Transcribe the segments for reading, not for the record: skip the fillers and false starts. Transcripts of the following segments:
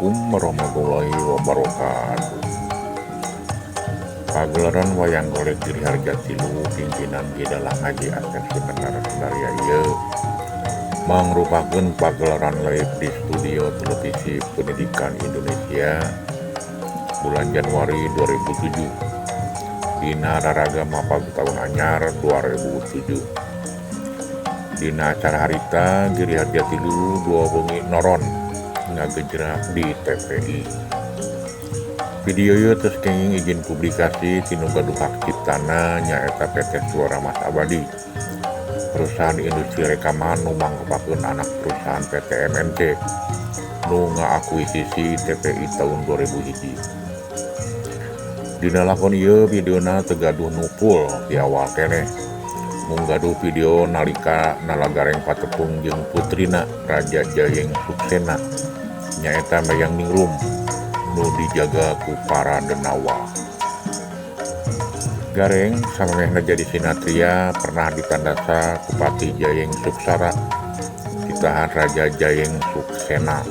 Assalamualaikum warahmatullahi wabarakatuh. Pagelaran wayang golek diri harga tilu pimpinan di dalam ngaji Asep Sebentar Sundaria ieu mangrupakeun pagelaran live di studio televisi Pendidikan Indonesia bulan Januari 2007 dina raraga mapag tahun anyar 2007. Dina acara harita diri harga tilu 2 bengi noron ngagejrak di TPI. Video ieu teu kenging izin publikasi tinu gaduh hak ciptana nyaeta PT Suara Mas Abadi, perusahaan industri rekaman nu mangrupakeun anak perusahaan PT MNC nu ngaakuisisi TPI tahun 2001. Dina lakon ieu videona teu gaduh nupul di awal keneh. Mung gaduh video nalika nalagareng patepung jeung putrina Raja Jayeng Suksena nyaeta Mayang Ningrum nu dijaga ku para denawa. Gareng samemehna jadi sinatria pernah ditandasa ku Pati Jayeng Suksara ditahan Raja Jayeng Suksena.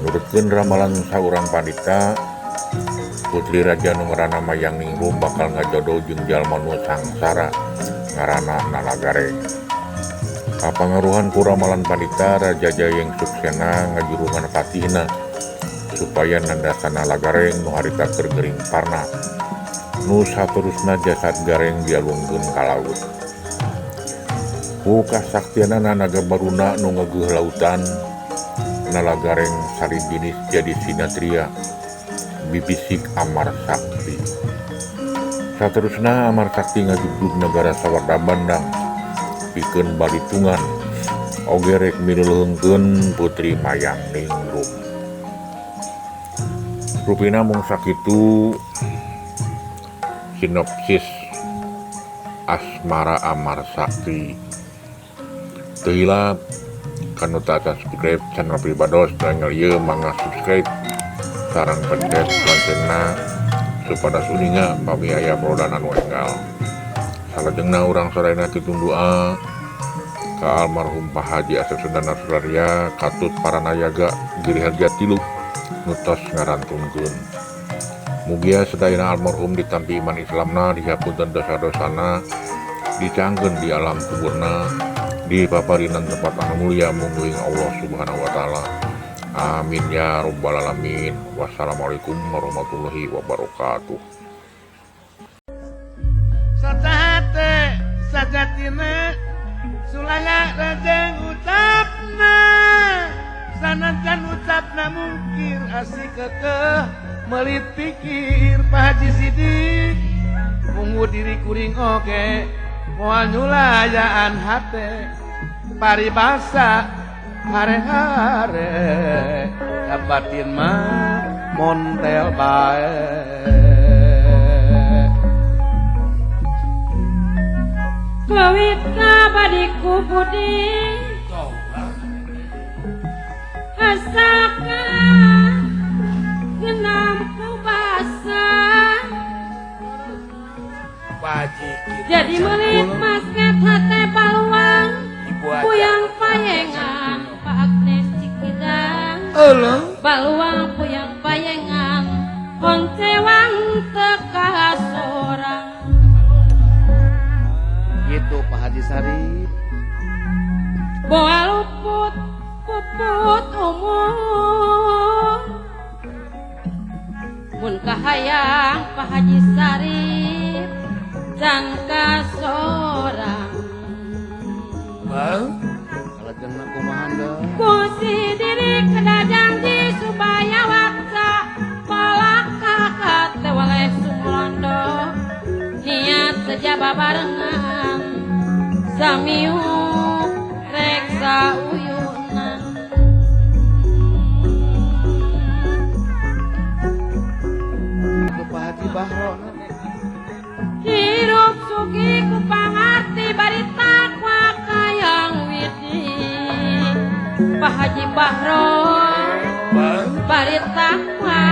Nurutkeun ramalan saurang pandita, putri raja nu ngaranna Mayang Ningrum bakal ngajodoh jeung jalma nu sangsara ngaranna Nalagareng. Kapangaruhan ku ramalan pandita, Raja Jayeng Suksena ngajurungan patihna supaya nandasa Nalagareng nu harita keur gering parna nu saterusna jasad gareng dialungkeun ka laut. Ku kasaktianana naga baruna nu ngeugeul lautan, Nalagareng sari jenis jadi sinatria bibisik Amar Sakti. Saterusna Amar Sakti ngajugdug negara Sawarda Bandang pikeun balitungan oge rek mileungkeun putri Mayang Ningrum. Rupina mung sakitu sinopsis asmara Amar Sakti. Teu hilap kanu teu subscribe channel Pribados channel ieu mangga subscribe sareng pencet loncengna supados uninga pami aya prodan anu enggal. Salajengna urang sadayana kitung doa ka almarhum Pak Haji Asep Sebentar Sundaria katut para nayaga giri harga tilu nu tos ngarantunkeun. Mugia sadayana almarhum ditampi iman Islamna, dihapunten dosa-dosana, dicangkeun di alam kuburna, dipaparinan tempat anu mulia mungguing Allah Subhanahu wa taala. Amin ya rabbal alamin. Wassalamualaikum warahmatullahi wabarakatuh. Satahate sajatina sulaya rajeng ucapna sanajan ucapna mungkir asik kekeh melit pikir Pak Haji Sidik munggu diri kuring oge moal nyulayaan hate paribasa hare-hare dapatin mah montel bae. Kawitna badiku budi asaka genam kubasa jadi melit masket hate baluang puyang payengan Pak Agnes Cikidang baluang puyang payengan koncewang teka sorang gitu Pak Haji Sarip. boa luput puput umur mun kahayang Pak Haji Sarip jangka sorang Salajengna kumaha deui? kusi diri kedajang di supaya waksa palaka kate waleh sumulondo niat saja babarengan samiuk reksa uyunan Itu Pak Haji Bahron. hirup sugi ku pangarti barita kwa kayang widi Pak Haji Bahron barita kwa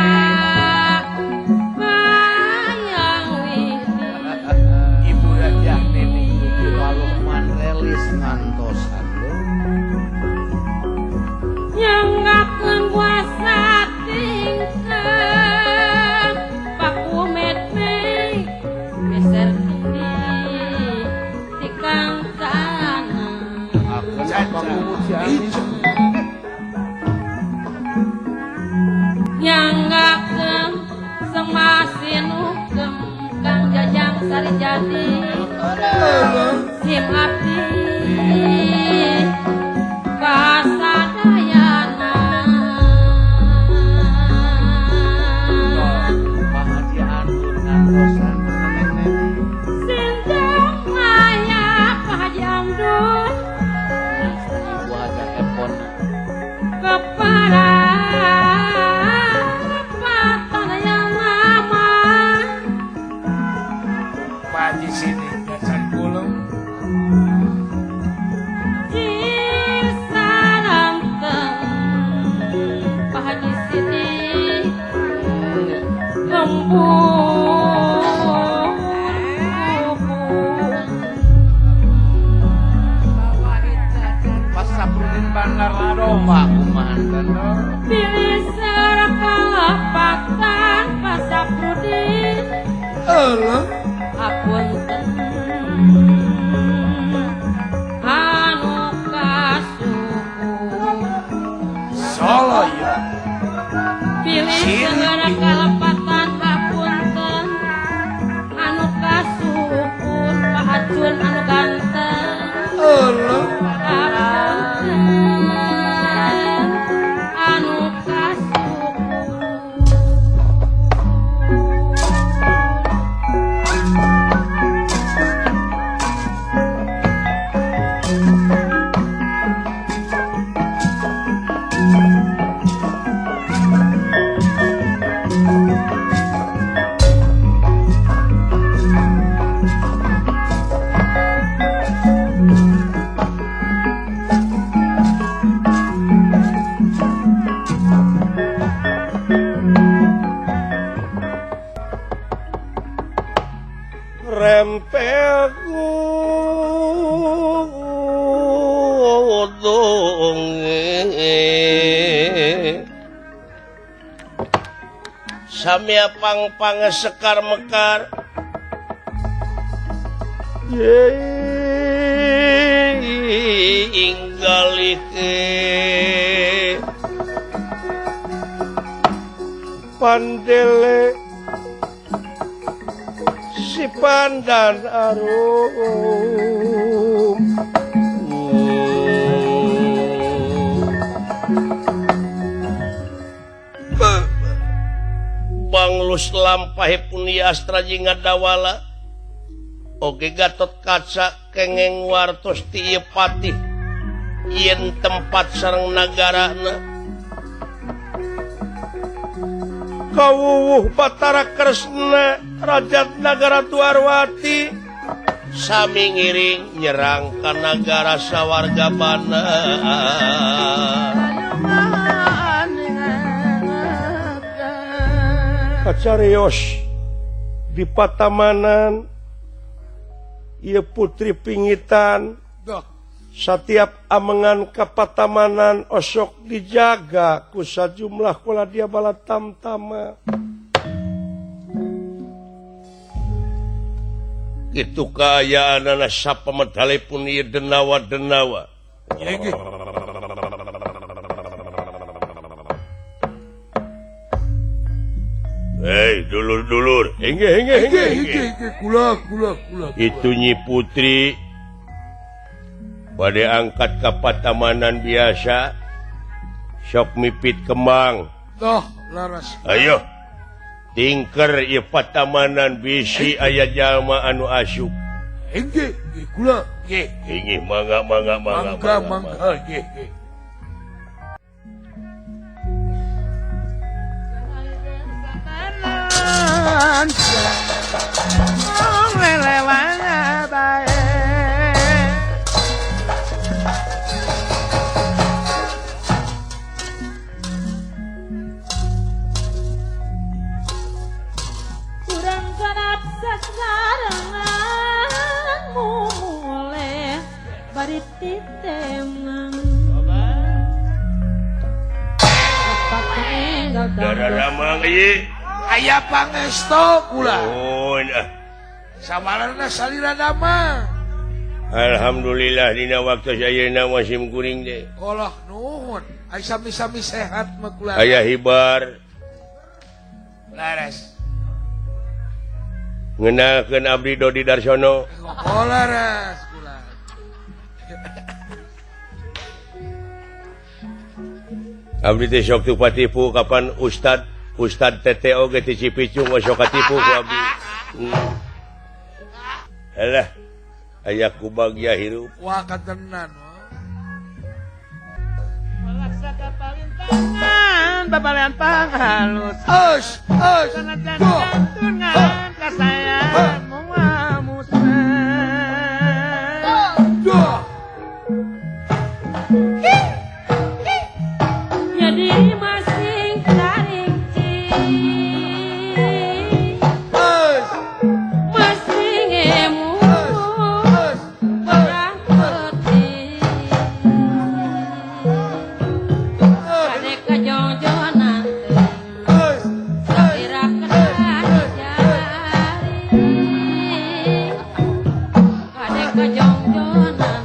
kayang widi Ibu Raja Neni Waluman relis ngantosan yang ngakeun puasa semasin hukum Kang Jajang Sari Jadi Him abdi kasadayana Pak Haji Arun ngantosan neneng-neneng. Sinjang maya Pak Haji Amdun Ibu Haja Epon. kepada patan yang lama Pak Haji sini gacan kulung Cisananteng Pak Haji Sidi lembur Pas Saprudin Bandar Roma kumahan kandor. pilih serakapatan Pak Saprudin apunten anu kasuhun Solo ya pilih serakapatan apunten anu kasuhun Pak Acun anu ganteng apunten anu kasuhun rempelku donge samia pang-pang sekar mekar inggalike pandele si pandan arum banglus lampahe puni astra jinga dawala oge Gatot Kaca kengeng wartos ti ieu patih yen tempat sareng nagarana kawuwuh Batara Kresna Rajat Nagara Dwarwati sami ngiring nyerang ka nagara Sawargabana kacarios di Patamanan ieu putri pingitan setiap amengan kapatamanan osok dijaga ku sajumlah kula dia bala tamtama itu kaayaan sapamedale pun ieu denawa-denawa hei dulur-dulur hengge kula itu Nyi Putri pada angkat ke Patamanan biasa sok mipit kemang toh laras ayo tingker ieu Patamanan bisi aya jalma anu asyuk hengge kula ge inggih mangga ge kurang sanap sasarangan mulai bari titemang Daramang ieu aya pangesto kula nuhun samarana salira dama alhamdulillah dina waktu ayeuna musim kuring teh olah nuhun ai sami-sami sehat mah kula aya hibar laras ngenalkeun abdi Dodi Darsono. Pola ras kula. Abdi teh sok tu patipu kapan Ustad Tete oge ti Cipicung sok katipu ku abdi. Alah, aya ku bagya hirup. Wah katenan. Melaksaka palintangan babalean panghalus. Us. Sanajan jantungan kasayan moal musnah. Duh. Jadi masing saringci Us. masing emu perang peti kade kejongjonan Us. kira kedah jari kade kejongjonan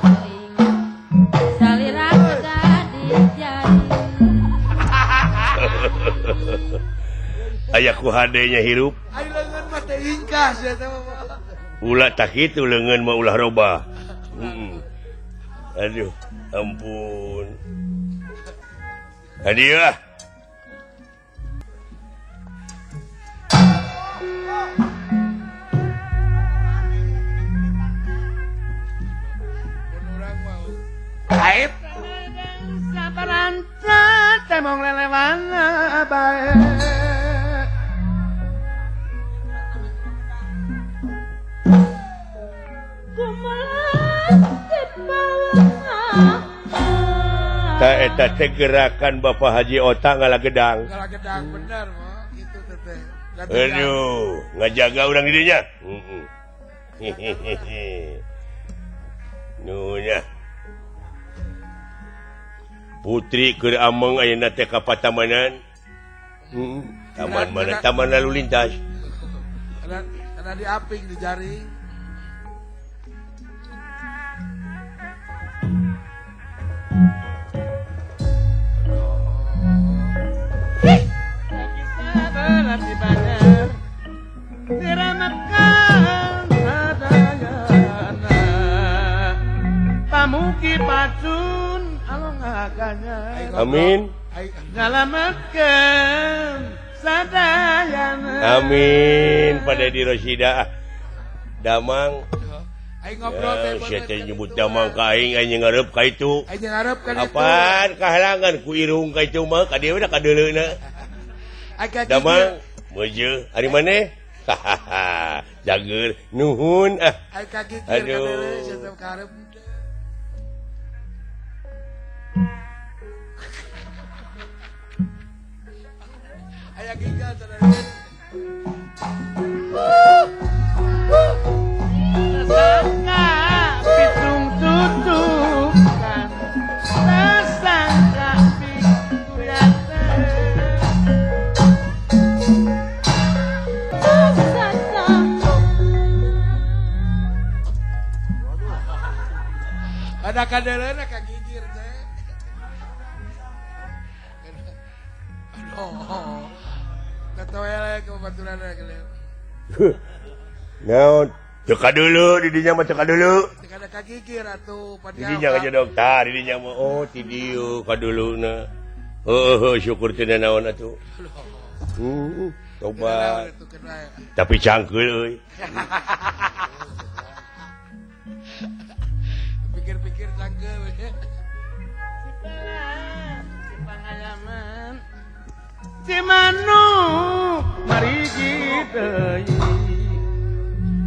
salira kedah di jari. Aya ku hadenya hirup. Ai leungeun mah teh ingkas ya teh mah. Ulah tak kitu leungeun mah ulah robah. Aduh, ampun. Hadiah. Urang mah. Kait sabaranta temong lelewana bae. Ta eta teh gerakan Bapak Haji Otak ngalagedang. Kalau gedang bener mah itu teh. Aduh, ngajaga urang didinya. Nunya. Putri keur ameng ayeuna teh ka patamanan. Taman mana? Taman lalu lintas. Karena di aping di jaring. Sabar di banyak diramakan sadayana pamuki pacun along aganya Amin. nyalametkeun sadayana. Amin pada di Rosida. Damang. Aing ngobrol teh Sia teh nyebut damang ka aing aing ngarep ka itu. aing ngarep kan itu. Apaan kahalangan ku irung ka itu mah ka dieu da ka deuleuna. Aing kaki Damang, meuje ari maneh? Hahaha, jager nuhun ah. aing kaki kir Aduh. kadere sia karep. Aya gigal sadaya. Sangka pitung tutukan sangka pikuyate Ada kaderena kagigir teh. Aduh. Katoel ke baturan kalian. Naon? Ceka dulu, didinya mah ceka dulu. Kada kagigir atuh Didinya aja dokter, didinya mah oh ti dieu ka duluna. Syukur teu naon atuh. Coba. Tapi cangkeul euy. Pikir-pikir cangkeul. pangayaman Cimanuk marigi deui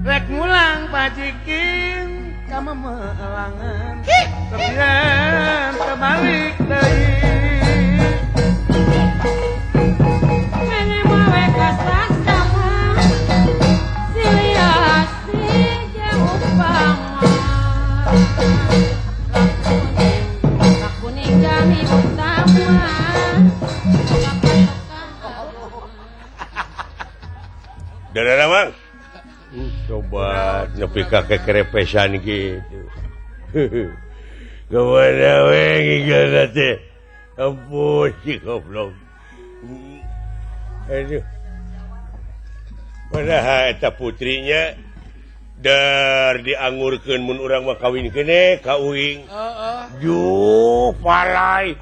rek mulang pajikin ka memelangan kepian kebalik deui Ini mawe kasasama siliasi jeung upama Kuning kami utama Darah mang. Coba nepi ka kerepesan gitu. Kemana we ngigana teh? Ampun si goblok. Aduh. Padahal putrinya dar dianggurkeun mun urang mah kawin kene ka uing. Yuh, palai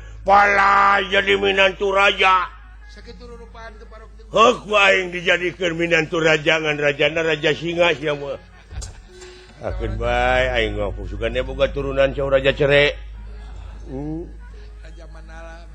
jadi minantu raja. Sakitu rupaan teu parok teu. Heuh, aing dijadikeun minantu raja ngan rajana raja singa sia mah. Akeun bae aing mah pusukannya boga turunan saur raja cere. Raja Manala.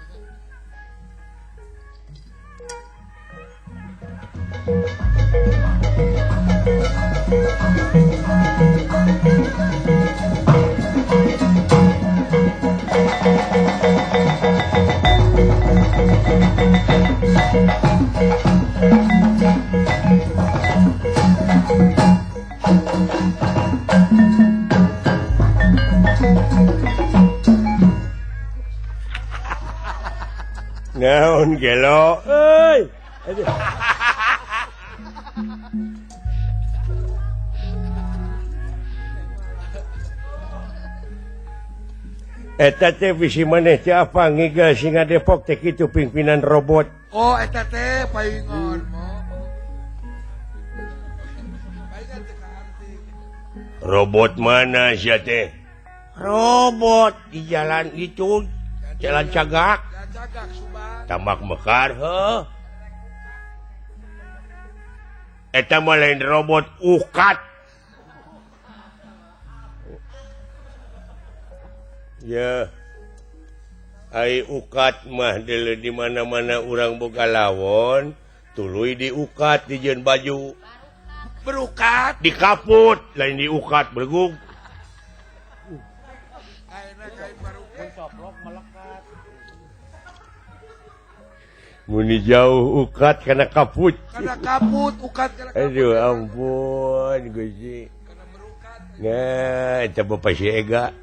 Naon gelo euy. Eta teh bisi maneh teh apa ngigal singa Depok teh kitu pimpinan robot. Oh, eta teh paingon mo. Paingan teh ka arti. Robot mana sia teh? Robot di jalan itu, jalan cagak, Dan cagak Subang. tambak mekar heuh. Eta mah lain robot ukat. Ya. Ai ukat mah deuleu di mana-mana urang boga lawon, tuluy diukat dijieun baju. Berukat. Di kaput lain diukat bergug. Ayeuna kain barukat. Muni jauh ukat kana kaput. Karena kaput, ukat karena kaput. Aduh ampun Gusti. Karena berukat. Nah, eta bapak si Ega.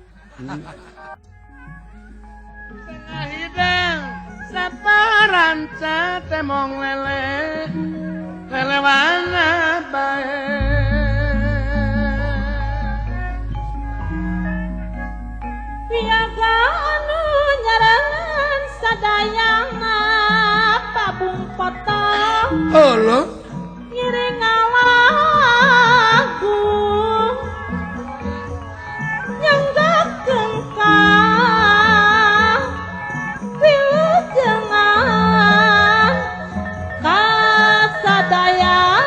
Hidang saparanca temong lelewana bae. Piaga anu nyarangan sadayana pabung potong Oh lo. ngiring lagu nyanggakeun ka wilujengan ka sadaya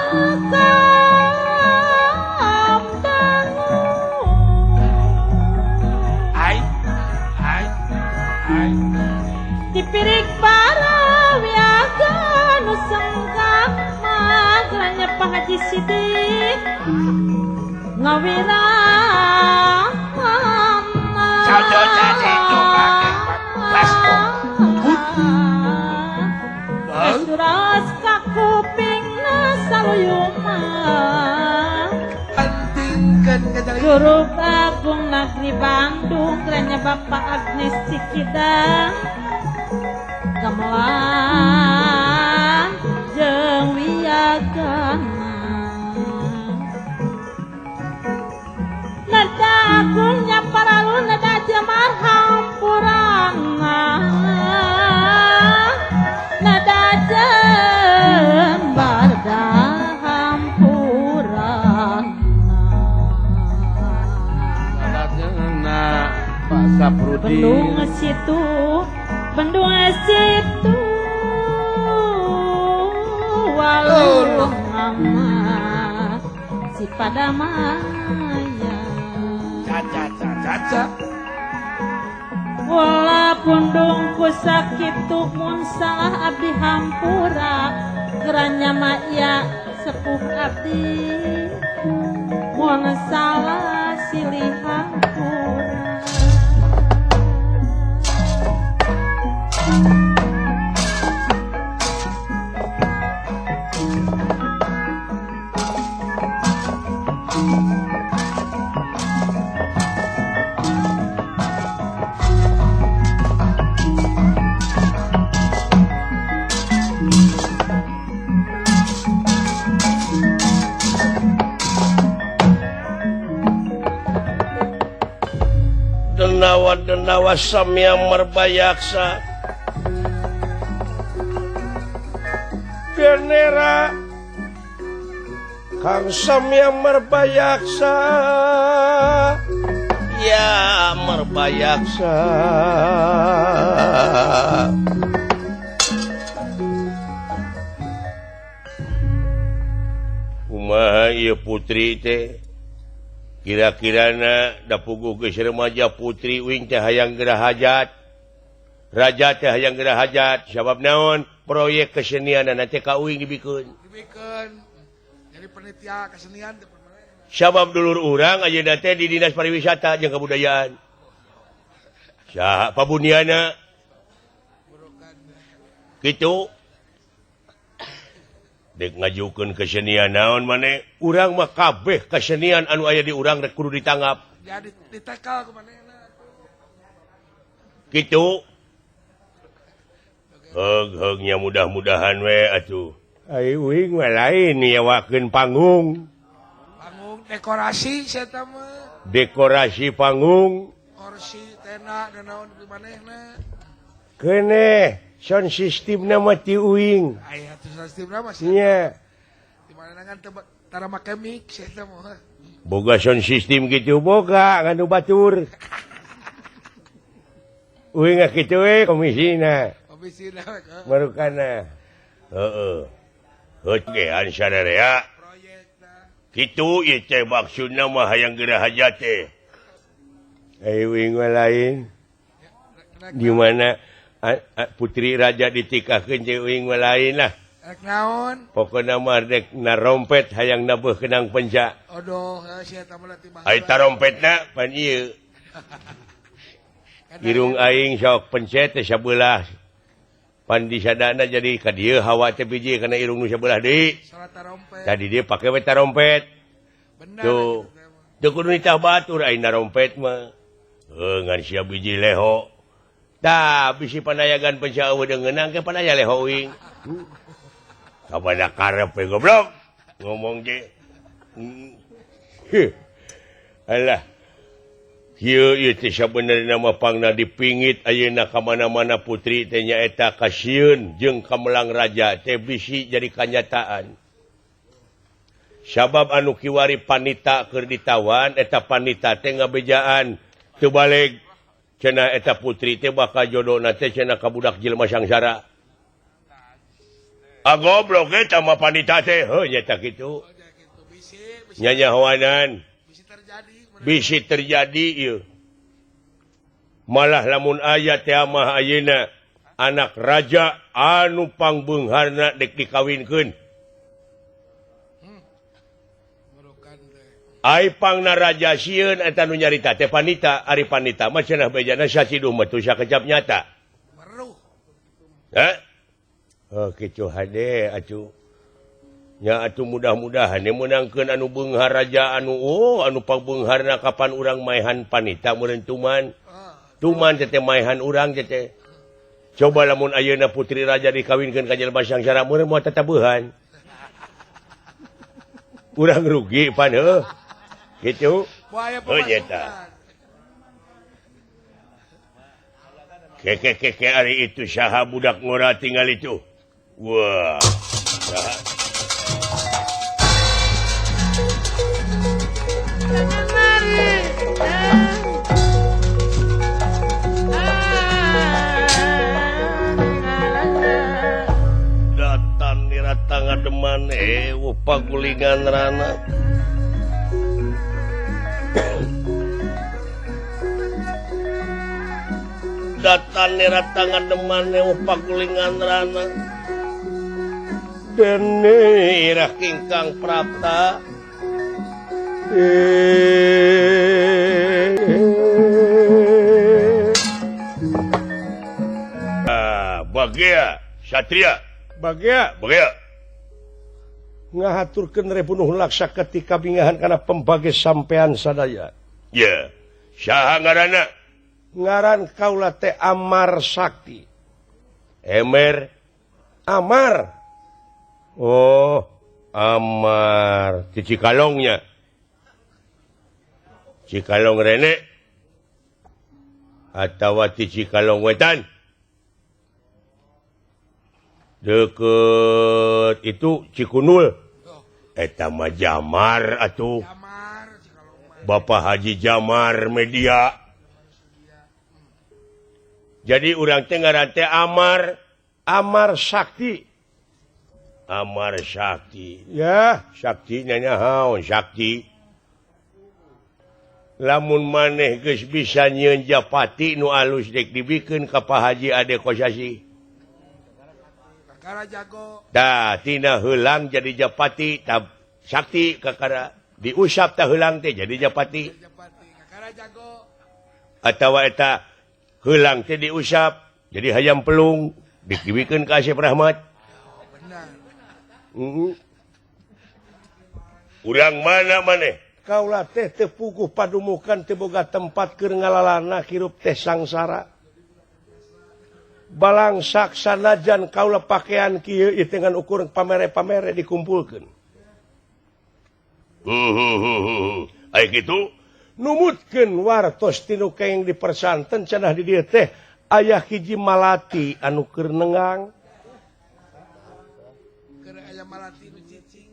dipirik para wiaga nu senggak magranya Pak Haji Sidik ngawirah Suras ka kupingna saluyuma Antingkan kata Guru Agung Negeri Bandung Keranya Bapak Agnes Cikidang Gamelan jeung wiyagana Nada agungnya paralu nada jemar hampurana Nada jembar hampurana Salatna Pak Saprudi. Bendung situ walau nama si Padamaya caca. walaupun dongku sakit mun salah abdi hampura geranya maya sepuh abdi mun salah silih hampura Denawa samya merbayaksa genera Kang Samya merbayaksa ya merbayaksa kumaha ieu putri teh kira-kirana da puguh geus remaja putri uing teh hayang gerah hajat raja teh hayang gerah hajat sabab naon proyek kesenianana teh ka uing dibikeun jadi panitia kesenian teh sabab dulur urang ayeuna teh di Dinas Pariwisata jeung Kebudayaan saha pabuniana kitu dek ngajukeun kesenian naon maneh urang mah kabeh kesenian anu aya di urang rek kudu ditanggap jadi ditekal ke manehna kitu heug-heugnya mudah-mudahan we atuh ai uing mah lain nyewakeun panggung dekorasi saya mah dekorasi panggung kursi tenda dan naon di manehna keneh sound system nama ti uing aya tuh sistem nama sih nya di mana kan tara make mic saya mah boga sound system gitu boga nganu batur uing kitu we komisina marukana heeh heukean sadarea kitu ieu teh maksudna mah hayang gerah hajat teh ai uing lain di mana putri raja ditikahkeun jeung uing lain lah rek naon pokona mah rek narompet hayang nabeuh kenang penca odoh sia eta mah ti bahasa ai tarompetna pan ieu irung aing sok pencet teh sabelah pan disadana jadi ka dieu hawa teh biji kana irung nu sabelah deui salah tarompet tadi dia pake we tarompet bener tuh teu kudu nitah batur ai narompet mah ngan sia biji leho tah bisi panayagan penca eueuh deungeunang ke panaya leho uing sabada karep we goblok ngomong ge alah ieu teh sabenerna mah pangna dipingit ayeuna ka mana-mana putri teh nyaeta kasieun jeung kamelang raja teh bisi jadi kanyataan sabab anu kiwari panita keur ditawan eta panita teh ngabejaan teu balik cenah eta putri teh bakal jodona teh cenah ka budak jelema sangsara goblok eta mah panita teh heuh nyata kitu nyanyahoanan bisi terjadi ieu malah lamun aya teh mah ayeuna anak raja anu pangbeungharna dek dikawinkeun ai pangna raja sieun eta nu nyarita teh panita ari panita mah cenah bejana saciduh mah teu sakejap nyata kitu hade atuh nya atuh mudah-mudahan meunangkeun anu beunghar raja anu anu pangbeungharna kapan urang maehan panita meureun tuman teh maehan urang teh coba lamun ayeuna putri raja dikawinkeun ka jelema sangsara meureun moal tatabeuhan urang rugi pan heuh kitu nyata keke ari itu saha budak ngora tinggal itu wah datang niratang ngademan pagulingan rana datang niratang ngademan pagulingan rana dene irah kingkang prapta bagia satria bagia ngahaturkeun rebunuh laksa ketika bingahan kana pembage sampean sadaya ya saha ngaranna ngaran kaula teh Amar Sakti Emer Amar oh Amar di Cikalongnya Cikalong Rene atau di Cikalong Wetan deket itu Cikunul etama Jamar atuh Jamar si kalau mah. Bapak Haji Jamar media jadi urang teh ngaran teh Amar Sakti Amar Sakti ya Sakti nyaho Sakti lamun maneh geus bisa nyieun Japati nu alus dek dibikeun ka Pak Haji Ade Kosasi Kakara jago. dah tina heulang jadi Japati tab Sakti kakara diusap tah heulang teh jadi Japati Japati. Kakara jago. atawa eta heulang teh diusap jadi hayam pelung dikibikeun ka Asep Rahmat. Benar. Urang mana maneh kaula teh teu puguh padumukan teu boga tempat keur ngalalana hirup teh sangsara balangsak sanajan kaula pakaian kieu ieu dengan ukuran pamere-pamere dikumpulkeun aya kitu numutkeun wartos tinu kenging di persanten cenah di dieu teh aya hiji malati anu keur nengang Keur aya malati nu cicing.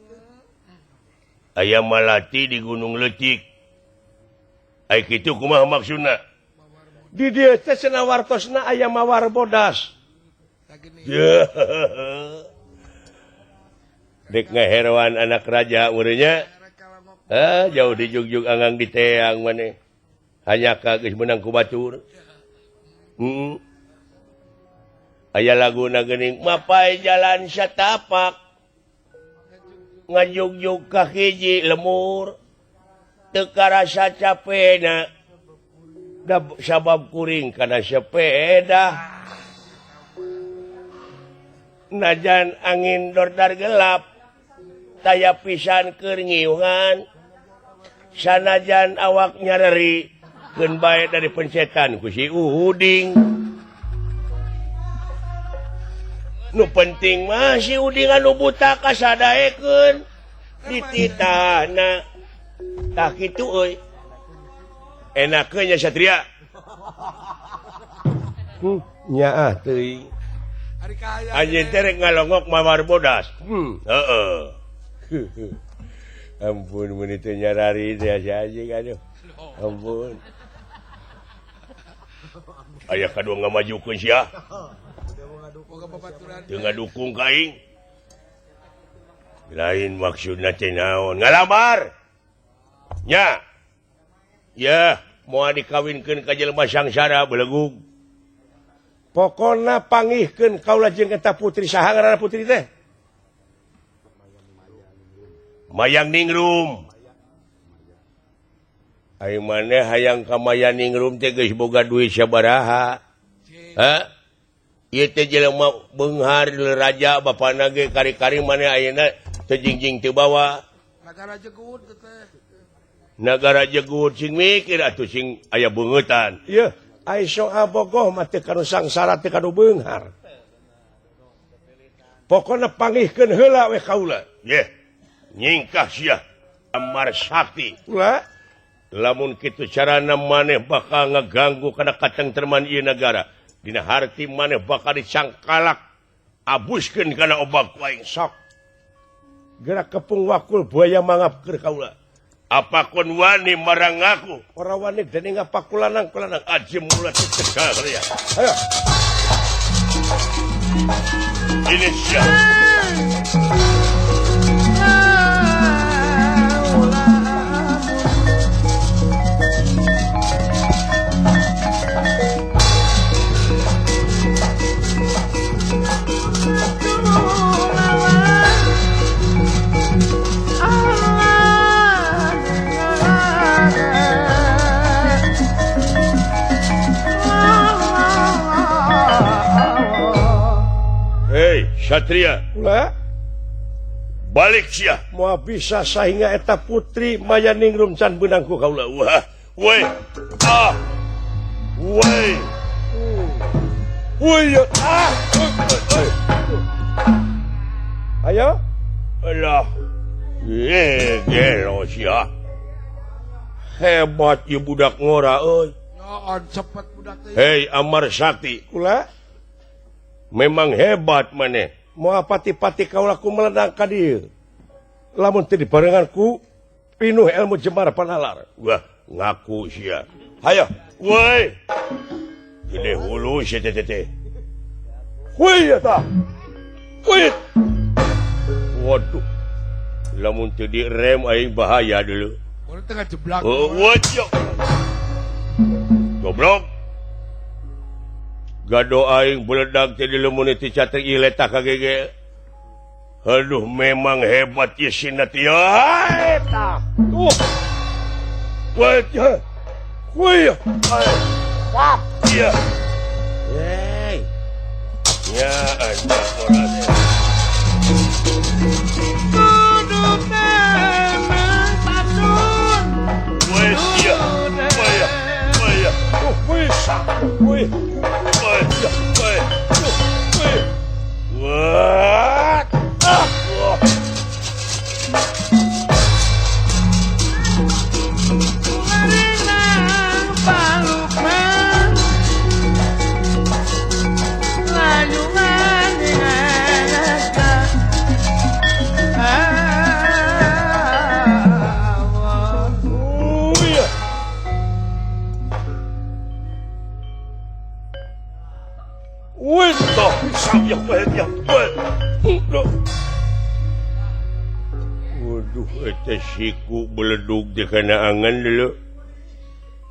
aya malati di Gunung Letik aya kitu kumaha maksudna di dieu teh cenah wartosna aya mawar bodas Sagini. ya dek ngaheroan anak raja urangnya jauh di jugjug anggang di teang maneh hanya ka geus meunang ku batur aya laguna geuning mapai jalan satapak ngajugjug ka hiji lemur teu karasa capena da sabab kuring kana sepeda najan angin dordar gelap taya pisan keur ngiungan sanajan awak nyareri keun bae dari pencetan ku si Uding nu penting mah si Uding anu buta kasadaekeun dititahna tah kitu euy enakeun nya Satria nyaah teuing Hari kaya. anjeun teh rek ngalongok mawar bodas heeh ampun mun itu nyarari teh si anjing aduh ampun aya kadua ngamajukeun sia Boga babaturan. teu ngadukung ka aing lain maksudna teh naon ngalamar nya ya moal dikawinkeun ka jelema sangsara belegug pokona pangihkeun kaula jeung eta putri saha ngaranna putri teh Mayang Ningrum aing maneh hayang ka Mayang Ningrum teh geus boga duit sabaraha ieu teh jelema beunghar raja bapana ge kari-kari maneh ayeuna teu jingjing teu bawa Negara jegut teh. nagara jegut sing mikir atuh sing aya beungetan ieu aiso abogoh mah teu kanu sangsara teu kanu beunghar pokona pangihkeun heula we kaula yeh nyingkah sia Amar Sakti ulah lamun kitu carana maneh bakal ngaganggu kana katengtreman ieu nagara dina harti maneh bakal dicangkalak abuskeun kana obak waing sok gerak kepung wakul buaya mangap keur kaula apakun wani marang aku ora wani dening apakulanang kulanang aji mulat tegal ya ayo ini sia Satria ulah balik sia moal bisa sahinga eta putri Maya Ningrum can beunang ku kaula wah we ayo alah gelo sia hebat ieu budak ngora euy Nyoon cepet budak teh. hei Amar Sakti ulah memang hebat maneh moal pati-pati kaula ku meledang ka dieu lamun teu dibarenganku pinuh ilmu jemar panalar. Wah, ngaku sia. Hayo, woi. Gede hulu sia teh. Woi eta. Woi. Waduh. Lamun teu direm aing bahaya dulu. Orang tengah jeblak. Wajah. Goblok. Gado aing beledag teh di lemun ti cateng ieu letak kagege. Aduh, memang hebat ya sinat ya. Eta. Wajah. Wih. Wap. Iya. Yey. Ya anda orangnya. Duduk memang padun. Wih, iya. Wih, wih. Wih, sak. Wih. Wih, wih. Wih. What? Marinang palukman layungan ingasa Wih, toh, saya banyak. Waduh, eta siku beledug di kanaangan dulu.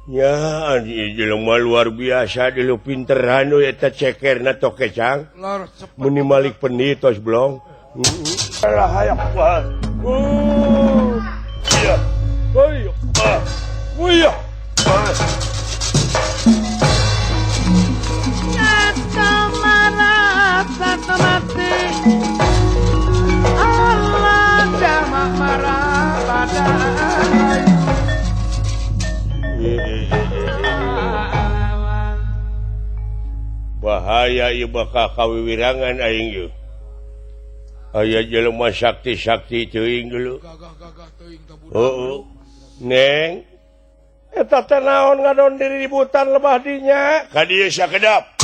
Ya, ini jelema luar biasa dulu pinteran eta cekerna tokecang. Lor cepet. Muni malik penitos blong. Alah hayak wah. Iya. Ayo. Iya. nyata marah satu mati Allah jamak marah badai Bahaya ieu bakal kawiwirangan aing ieu. Aya jelema sakti-sakti teuing dulu. Gagah teuing ka budak. Heeh. Neng. Eta teh naon ngadon diri ributan lebah dinya? Ka dieu sakedap.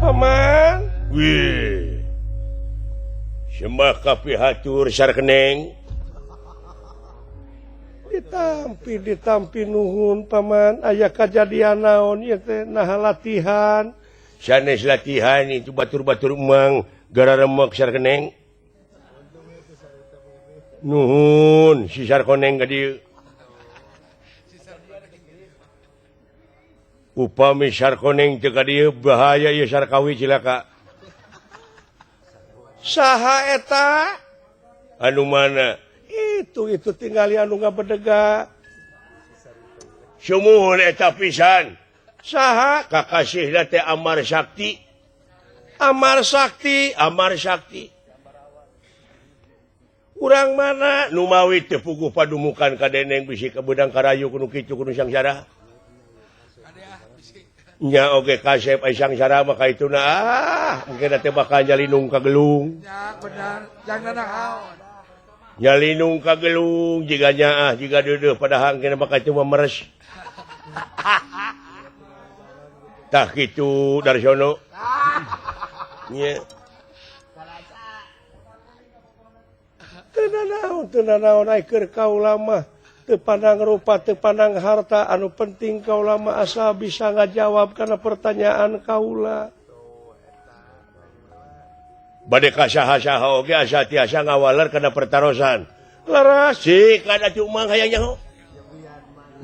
Paman. Wih. Sembah kapihatur sarkeneng. Ditampi nuhun paman. Aya kajadian naon ieu teh naha latihan. Sanes latihan itu batur-batur emang gara remek sarkeneng. Nuhun si sarkoneng ka dieu. Upami sarkoneng teu ka dieu bahaya ieu sarkawi cilaka. Saha eta? Anu mana? Itu tinggali anu ngabedega. Sumuhun eta pisan. Saha? Kakasihna teh Amar Sakti. Amar Sakti. Urang mana? Nu mawi teu puguh padumukan ka deneng bisi ka beudang karayu kudu kitu kudu sangsara. Nya oge kasep ai sangsara mah kaituna mungkin teh bakal nyalinung ka gelung. Ya benar. Jangan nahaon. Nyalinung ka gelung jiga nyaah jiga deudeuh padahal kena bakal cuma meres. Tah kitu Darsono. Nya. Teu naon ai keur kaula mah. Teu pandang rupa, teu pandang harta, anu penting kaula mah asa bisa ngajawab kana pertanyaan kaula. Bade ka saha-saha oge asa tiasa ngawaler kana pertarosan. Laras sih kada cuma hayang nyaho.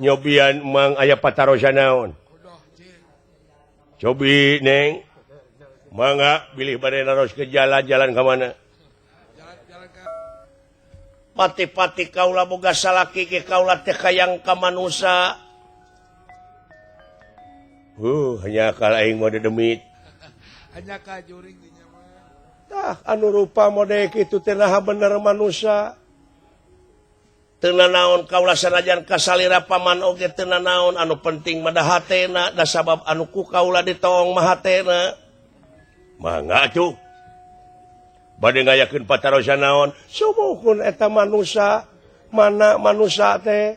Nyobian mang aya patarosan naon. Cobi neng. Mangga bilih bade naros ke jalan-jalan ka mana? Pati-pati kaula boga salaki ke kaula teh kayang ka manusa. Hanya kal aing mode demit. Hanya ka juring di nyaman. Tah anu rupa mode kitu teh naha bener manusa. Teu naon kaula sanajan kasalira paman oge teu naon anu penting mah da hatena da sabab anu ku kaula ditoong mah hatena. mangga tuh bade ngayakeun patarosan naon sumuhun eta manusia mana manusia teh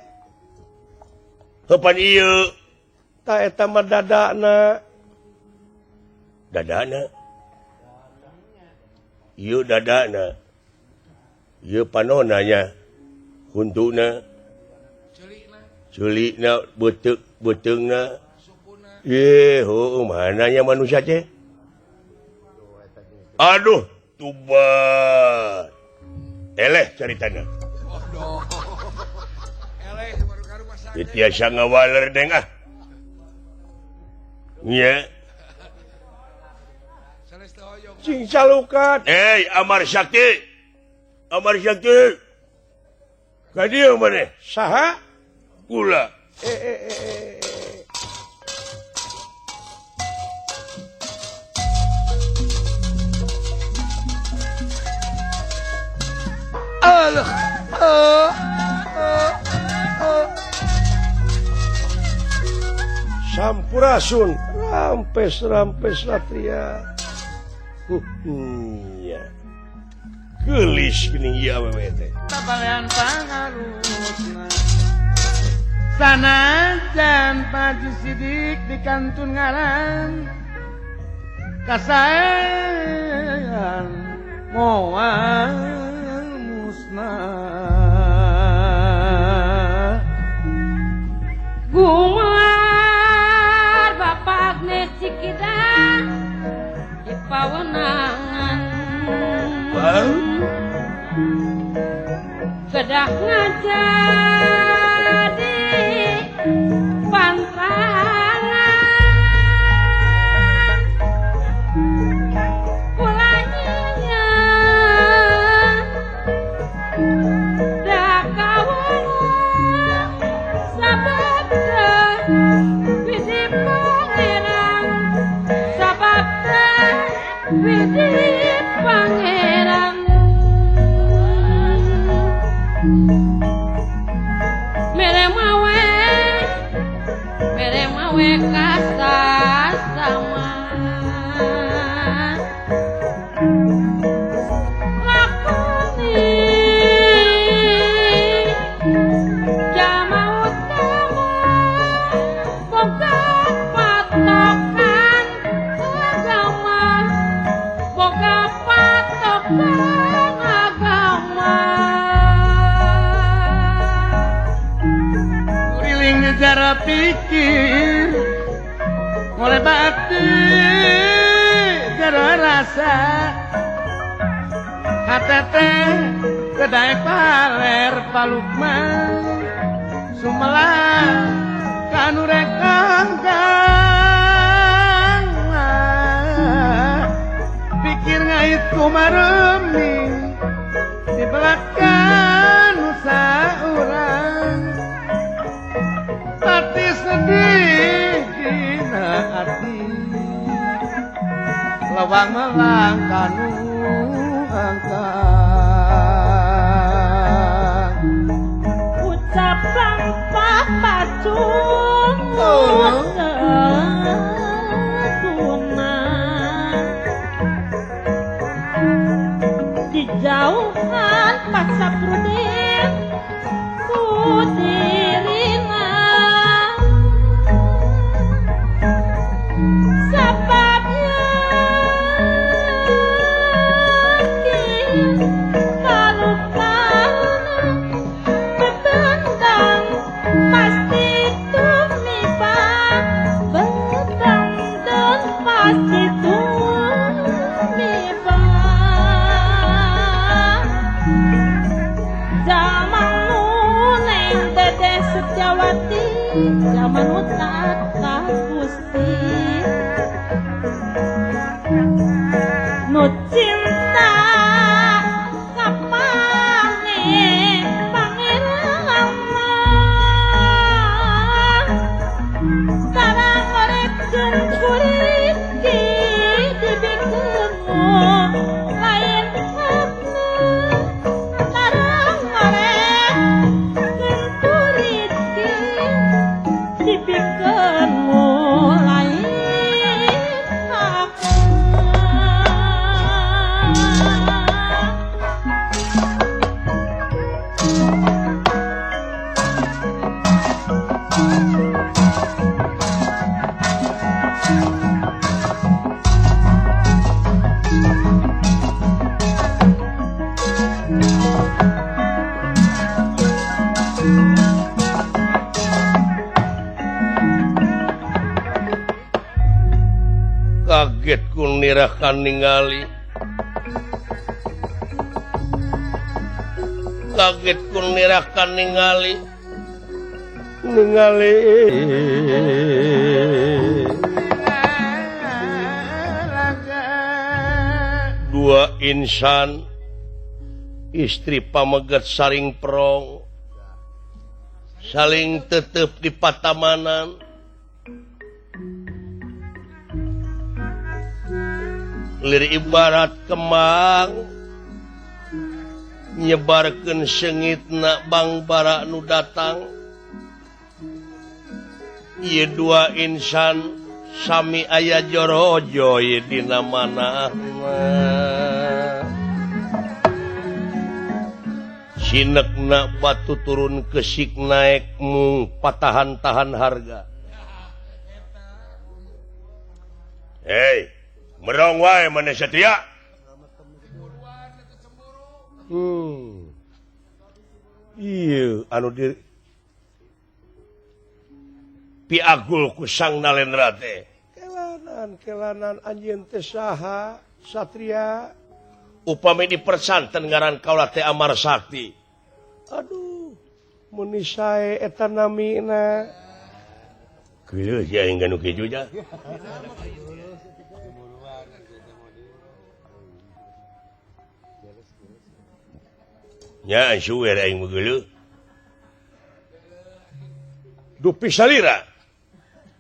kapan ieu ta eta mah dadana ieu dadana ieu panonanya huntuna culikna beteungna mananya manusia teh aduh tubat eleh caritana tiasa ngawaler deng nya sing salukat Amar Syakti ka dieu maneh saha kula Sampurasun rampes latria gelis geuning ieu awewe teh Tapalean pangarusna sanajan paju sidik di kantun ngaran kasaean moal musnah Gumar Bapak Agnes Cikida di pawenangan kedah ngajadi pantangan kulanya dah kawan sababda widi pangeran sababda widi pangeran mere mawe kasar sama lakoni jama utama boga patokan agama boga patokan agama Riling negara pikir oleh batin gara rasa hatete kedai paler palukma sumelah kanu rekanggang pikir ngait kumaremi di belakang saurang hati sedih dina hati lawang melangkanu angkang ucapan papacung dijauhan pasaprudin kudirina sababnya kalukan bebendang pasti tumiba bendang dan pasti tumiba zaman nuneng dede Setiawati zaman utata Gusti nu cinta kapane pangeran tarang ngorekeun kulit dibikeun lain tarang ngorekeun kulit dibikeun lain nirahkan ningali kaget kun nirahkan ningali dua insan istri pamegat saling perong saling tetep di patamanan lir ibarat kembang nyebarkeun seungitna bang bara nu datang ieu dua insan sami aya jorojo ieu dina manahna sinekna batu turun kesik naik mung patahan-tahan harga. Hei, merong wae mana Satria? Iya, anu diri piagul kusang nalendra teh. Kelanan anjeun teh saha Satria? Upami dipersanten ngaran kaula teh Amar Sakti. Aduh, mun sae eta namina. Geuleuh ya enggan nu kitu nya. Nya suwer aing geuleuh. Dupi salira.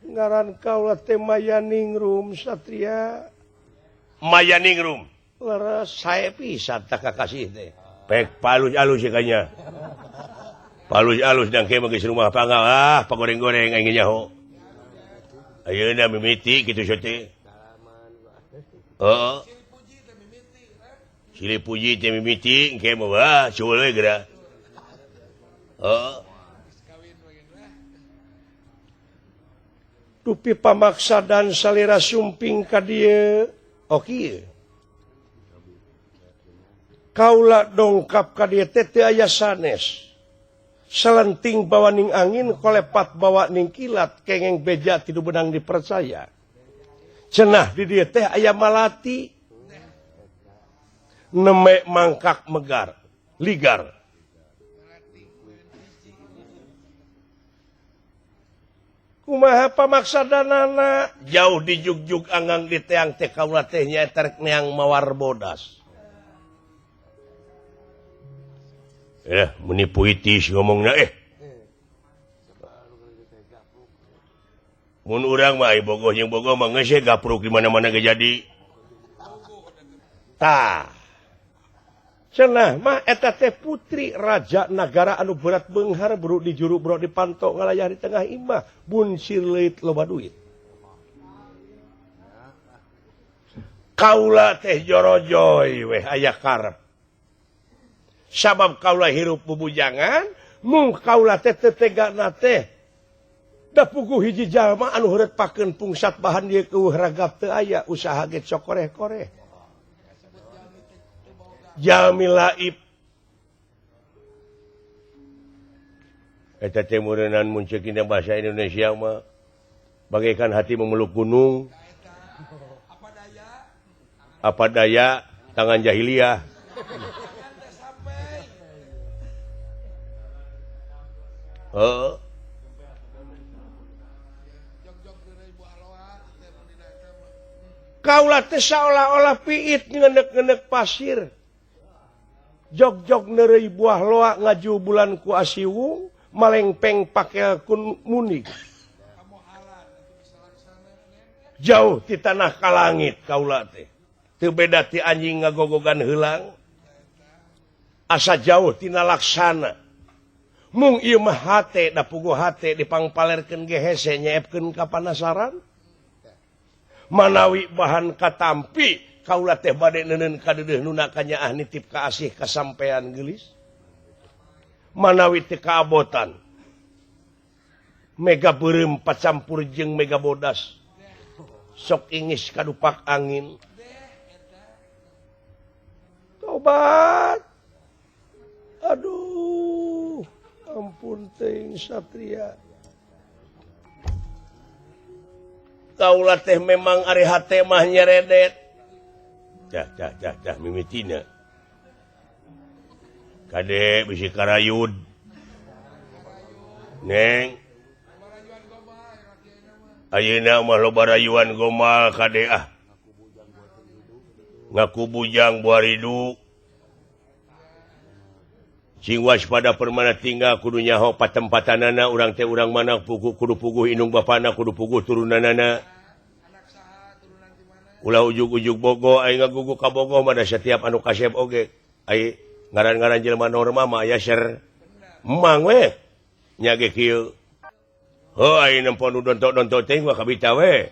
Ngaran kaula teh Mayaningrum Satria. Mayaningrum. Leres sae pisan tak kakasih teh. Pek palus-alus kanya. Palus-alus dan ke geus rumah panggal pagoreng-goreng aing nyaho. Ayeuna mimiti kitu teh. Heeh. Silih puji teh mimiti engke mah cuul we geura. Heeh. Dupi pamaksa dan salira sumping ka dieu. Oke. Kaula dongkap ka dieu teh teu aya sanes. Selenting bawa ning angin, kolepat bawa ning kilat, kengeng beja tidu benang dipercaya. Cenah di dieu teh aya malati. Neme mangkak megar, ligar. Kumaha pamaksadanana jauh di jugjug anggang di teang teh kaula teh nyaeta rek neang mawar bodas. Menipu itis ngomongna mun urang mah bogoh jeung bogoh mah geus gapruk di mana-mana ge jadi. Tah. Cenah mah eta teh putri raja nagara anu berat beunghar buru di juru bro dipantok ngalayah di tengah imah bun sirleut loba duit. Kaula teh jorojoy weh aya karep. Sabab kaula hirup bubujangan, mung kaula teh tetegana teh. Da puguh hiji jalma anu heureutpakeun pungsat bahan dieu keueuh ragap teu aya, usaha ge sok koreh-koreh. Jalmi laib. Eta teh meureunnan mun ceuk dina bahasa Indonesia mah bagaikan hati memeluk gunung. Apa daya tangan jahiliyah. Kaula teh saolah-olah piit ngenek-ngenek pasir. Jog-jog neureuy buah loa ngaju bulan ku asiwung, malengpeng pakel kun munig. Jauh ti tanah ka langit kaula teh. Teu beda ti anjing ngagogogan heulang. Asa jauh tina laksana. Mung ieu mah hate da puguh hate dipangpalerkeun ge hese nyaepkeun ka panasaran. Manawi bahan katampi kaula teh bade neuneun ka deudeuh nuna kanyaah nitip ka asih ka sampean geulis. Manawi teu kaabotan. Mega beureum pacampur jeung mega bodas. Sok ingis kadupak angin. Tobat. Aduh. Ampun teuing Satria. Kaula teh memang ari hate mah nyeredet. mimitina. Kadek bisi karayud. Neng. Ayeuna mah loba rayuan gomal kadek ah. Ngaku bujang buah riduk. Sing waspada permana tinggal kudu nyaho patempatanana urang teh urang mana kudu puguh indung bapana kudu puguh turunanana. Ulah ujug-ujug bogo aing ngagugu ka bogo mah setiap anu kasep oge. Ai ngaran-ngaran jelema norma mah aya ser. Emang we nya ge kieu. Heuh aing nempon dontok-dontok teh mah kabita we.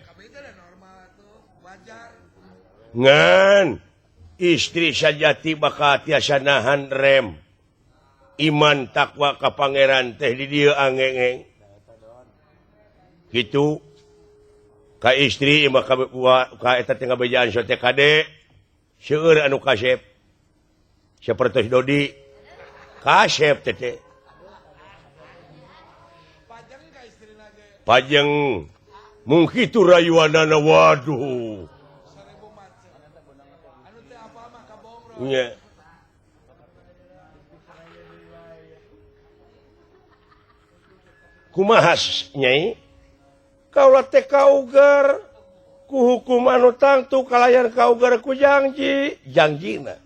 Ngan istri sajati bakal tiasa nahan rem. Iman takwa ka pangeran teh di dieu angengeng. Kitu ka istri imah ka eta teh ngabejaan sote kade seueur anu kasep. Sapertos Dodi kasep teh. Pajeng mung kitu rayuanana waduh. Nya. Kumaha Nyai? Kaula teh kauger ku hukum anu tangtu kalayan kauger ku jangjina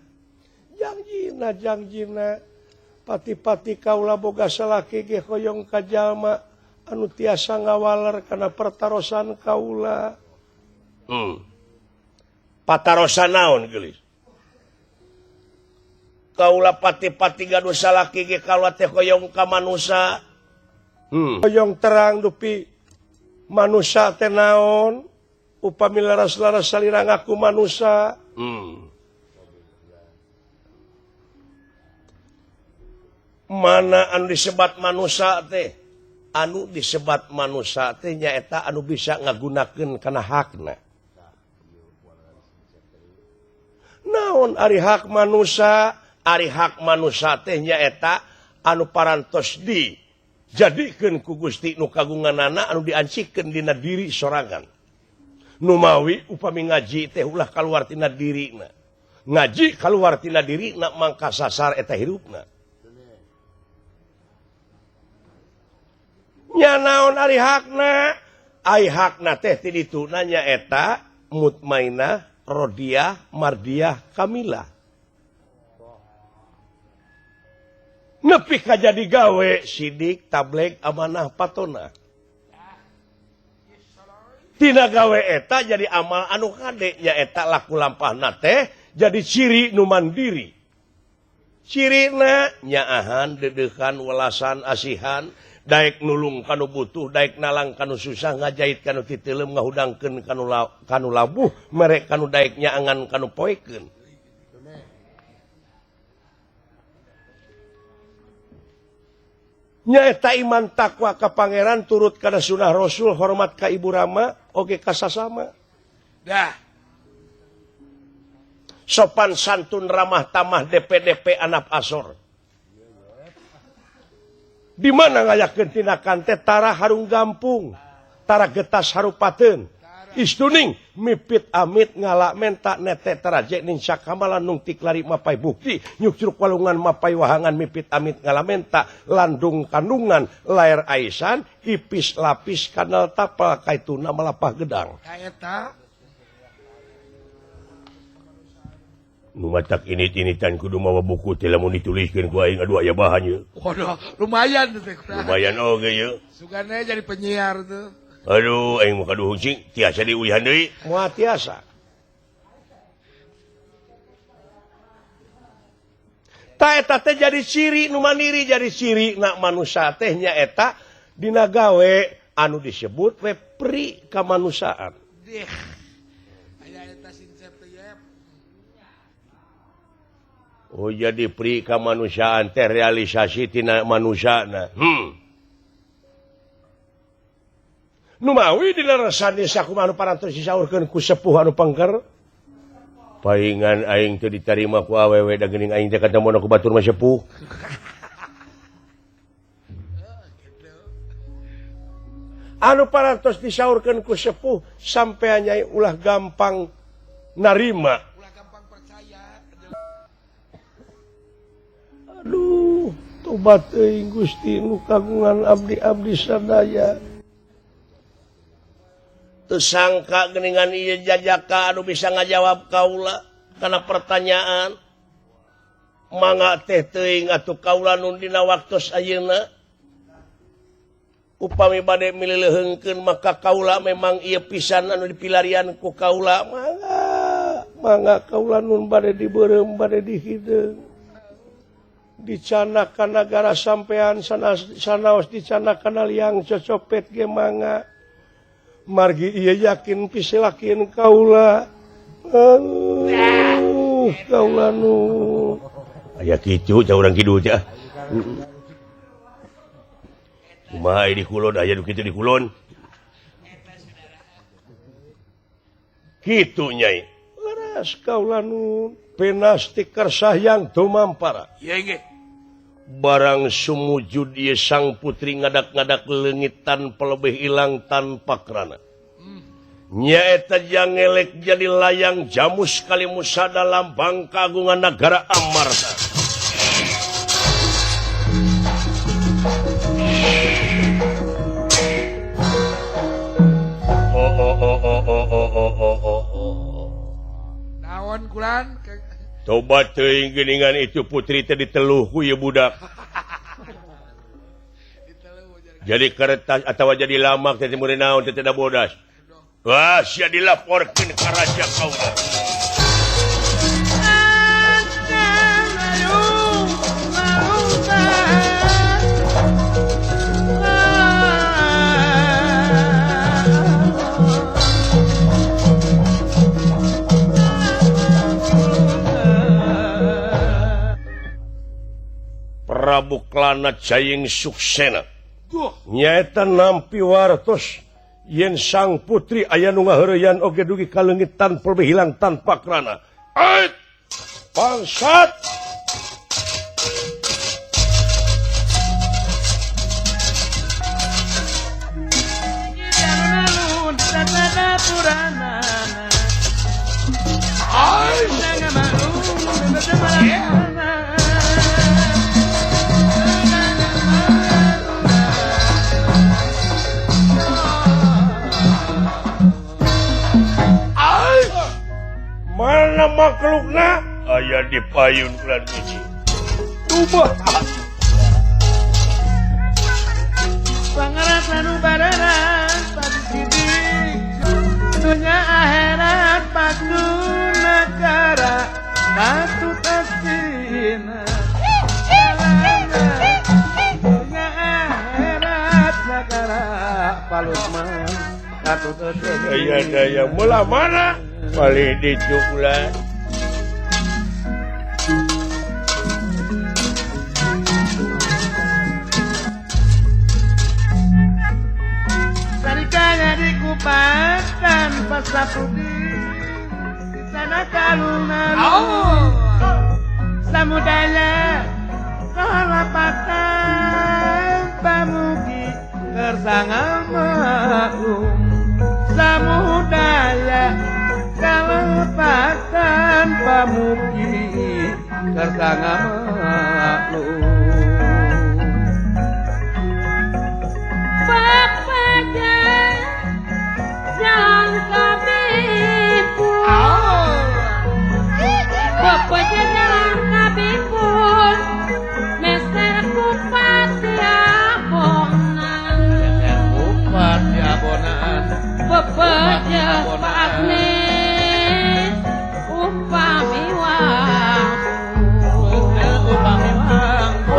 pati-pati kaula boga salaki ge hoyong ka jalma anu tiasa ngawaler kana pertarosan kaula. Patarosan naon geulis? Kaula pati-pati gaduh salaki ge kaula teh hoyong ka manusa. Hoyong terang dupi manusia teh naon upami laras-laras salira ngaku manusia. Mana anu disebat manusia teh? Anu disebat manusia teh nyaeta anu bisa ngagunakeun kana hakna. Naon ari hak manusia? Ari hak manusia teh nyaeta anu parantos jadikeun ku Gusti nu kagunganana anu diancikeun dina diri sorangan. Nu mawi upami ngaji teh ulah kaluar tina dirina. Ngaji kaluar tina dirina mangka sasar eta hirupna. Nya naon ari hakna? Ai hakna teh ti dituna nyaeta mutmainah, rodiyah, mardiyah, kamilah. Nepi ka jadi gawe sidik tabligh amanah patona. Tina gawe eta jadi amal anu kade nya eta laku lampahna teh jadi ciri nu mandiri. Cirina nyaahan dedeuhan welasan asihan daek nulung kanu butuh daek nalang kanu susah ngajait kanu titeuleum ngahudangkeun kanu labuh merek kanu daek nyaangan kanu poekeun. Nyaeta iman takwa ka pangeran turut kana sunah Rasul hormat ka ibu rama oge ka sasama. Dah. Sopan santun ramah tamah DP anak asor. Di mana ngayakeun tinakan teh tara harung gampung, tara getas harupateun. Istuning mipit amit ngalak menta nete teraje ning sakamalan nung tiklari mapai bukti nyukruk walungan mapai wahangan mipit amit ngalamenta landung kandungan lair aisan ipis lapis kanal tapal kaituna malapah gedang. Nu matak init-initan kudu mawa buku teh lamun dituliskeun ku aing adu aya bahannya. Waduh, lumayan tuh. Lumayan oge ye. Sugana jadi penyiar tuh. Aduh, aing mah kaduh cing tiasa diulihan deui. Moal tiasa. Ta eta teh jadi ciri nu mandiri jadi ciri na manusia teh nya eta dina gawe anu disebut we pri kamanusiaan. Aya eta sincep teh ya. Oh jadi pri kamanusiaan teh realisasi tina manusiana. Nu mawi dina resani sakumaha anu parantos disaurkeun ku sepuh anu pangker. Paingan aing teu ditarima ku awewe da geuning aing teh katemona ku batur mah sepuh. Anu parantos disaurkeun ku sepuh sampean nyai ulah gampang narima. tobat Gusti nu kagungan abdi-abdi sadaya. Tersangka geningan ieu jajaka anu bisa ngajawab kaula kana pertanyaan. Mangga teh teuing atuh kaula nun dina waktos ayeuna. Upami bade milileuheungkeun maka kaula memang ieu pisan anu dipilarian ku kaula. Mangga kaula nun bade dibeureum bade dihideung. Dicanakan nagara sampean sanaos dicanakan liang cocopet ge mangga. Margi iya yakin piselakin kaula. Kaula nu aya kitu ca urang kidul ca. Kumaha di kulon aya nu kitu di kulon. Kitu nyai. Laras kaula nu penas ti kersah yang tumampara. Iya ge. Barang sumujud ieu sang putri ngadak-ngadak leungit tanpa lebih ilang tanpa kerana. Nyaeta jangelek jadi layang jamus kalimusada lambang kagungan negara Amarta. Naon kulan? Tobat teuing geuningan itu putri teh diteluh ku ieu budak. Jadi kertas atawa jadi lamak teh mun naon teh da bodas. Wah, sia dilaporkeun ka raja kaula. Prabu Klana Jayeng Suksena nyaeta nampi wartos yen sang putri aya nu ngaheureuyan oge dugi ka leungit tanpa hilang tanpa kerana. Ait bangsat mana makhlukna aya di payun ulan biji. Tubah Pangaran anu bararan padidik dunia akhirat padu negara katu kasina dunia akhirat negara palusman katu kasina daya mula mana paling dicukulan. Sarikanya dikupakan pasapudi di sana kalungan samudaya kalapakan pamugi kersanga maklum samudaya kalapakan pamugi kersanga maklum. Bapak jalan kabipun meser kupati abonan. Meser kupati abonan. Bapak jalan Pak Agnes upami wangsul. Upami wangsul.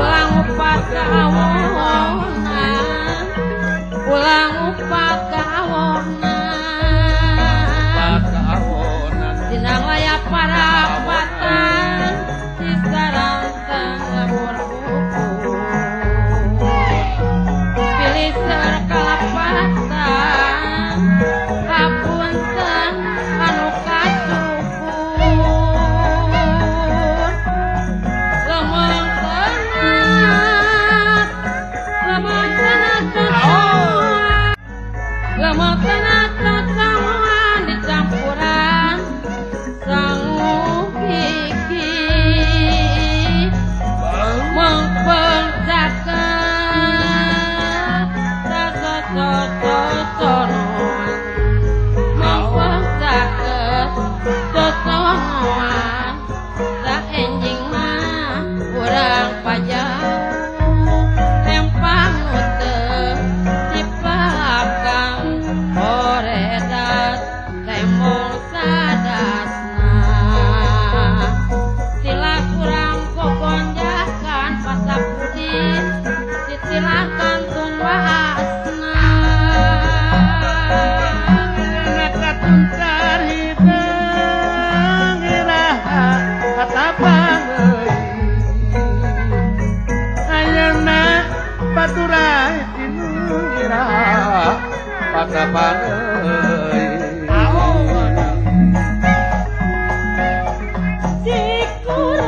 Sikuran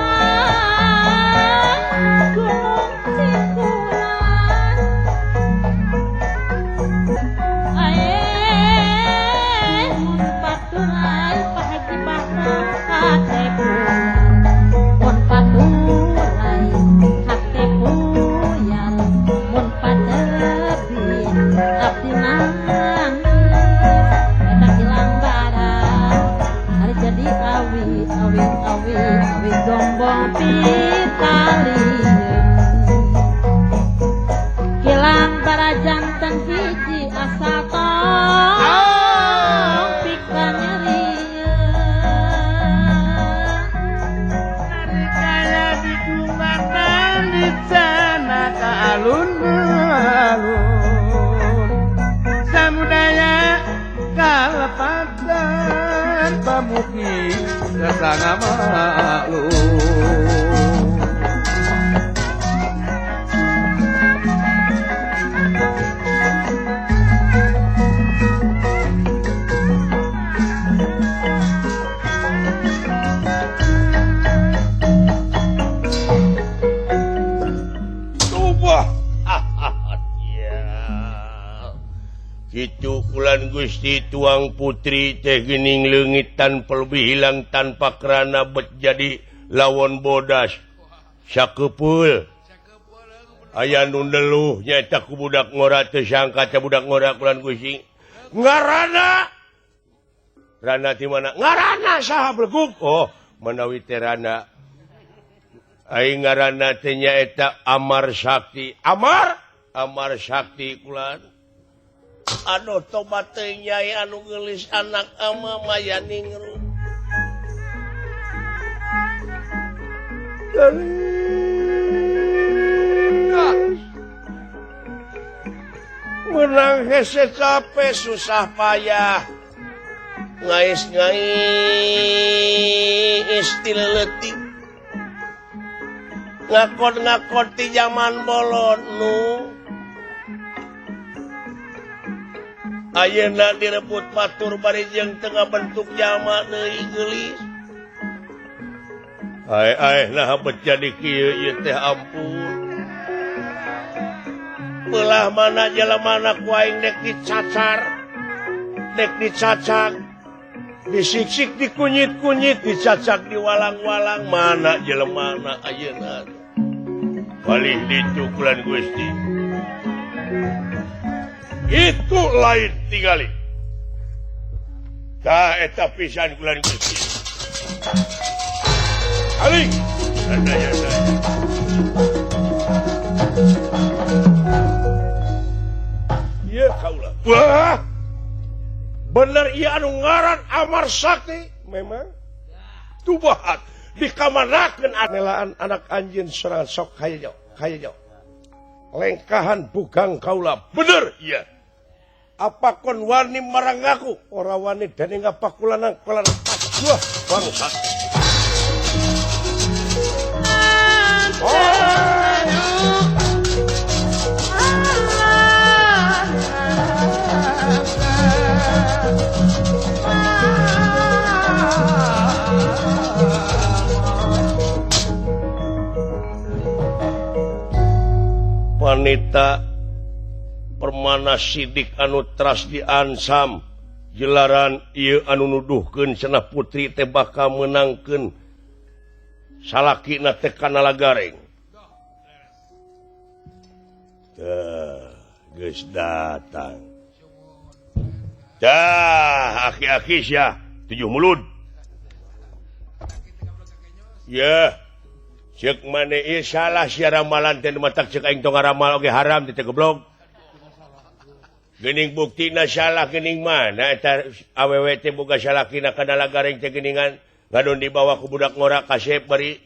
gunung sikuran ae mun paturai pahagi bahna katepu mun paturai katepu yang mun patebi abdi nangis eta hilang barang hari jadi awi gombong pitalieun kilang barajanten hiji asal tong pikan nyerieun kaya di kumatan di sana ka alun-alun samudaya kalepatan pamuki kesanga maklum Tubah. Ya. Kitu kulan Gusti tuang putri teh geuning leungit tanpa lebih hilang tanpa kerana bet jadi lawan bodas. Sakepeul. Aya nu neluh nyaeta ku budak ngora teu sangka teh budak ngora kulan Gusti. Ngaranna Rana di mana? Ngaranna saha bleguk? Oh, manawi teh Rana. Aing ngaranna teh nyaeta Amar Sakti. Amar Sakti kulan. Aduh tobat teh Nyai anu geulis anak ama mayani ngru. Menang hese capek susah payah. Ngais tileutik. Ngakon ti zaman bolon nu. Ayeuna direbut batur bari jeung tengah bentuk jama deui geulis. Ai nah bet jadi kieu ieu teh ampun. Belah mana jelemana ku aing dek dicacar. Dek dicacak. Disiksik dikunyit-kunyit dicacak diwalang-walang mana jelemana ayeuna. Paling dicukulan Gusti. Itu lain tinggali. Ka eta pisan kulan Gusti. Aling. Sadaya. Ieu kaula. Wah. Bener ieu anu ngaran Amar Sakti memang. Tubahat dikamanakeun anelaan anak anjeun sorangan sok hayejo. Lengkahan bugang kaula. Bener iya. Apa kon wani marang aku? Ora wani dening ngapakulanang kelan wah bangsa. Wanita permana sidik anu teras diansam jelaran ieu anu nuduhkeun cenah putri teh bakal menangkeun salakina teh kana lagareng. Geus datang. Aki-aki sia 7 mulut. Ya. Cek mana ieu salah sia ramalan teh matak cek aing tong ngaramal oge haram teh goblok. Geuning buktina salah geuning mana eta awewe teh boga salakina kana lagareng teh geuningan ngadon dibawa ku budak ngora kasep bari.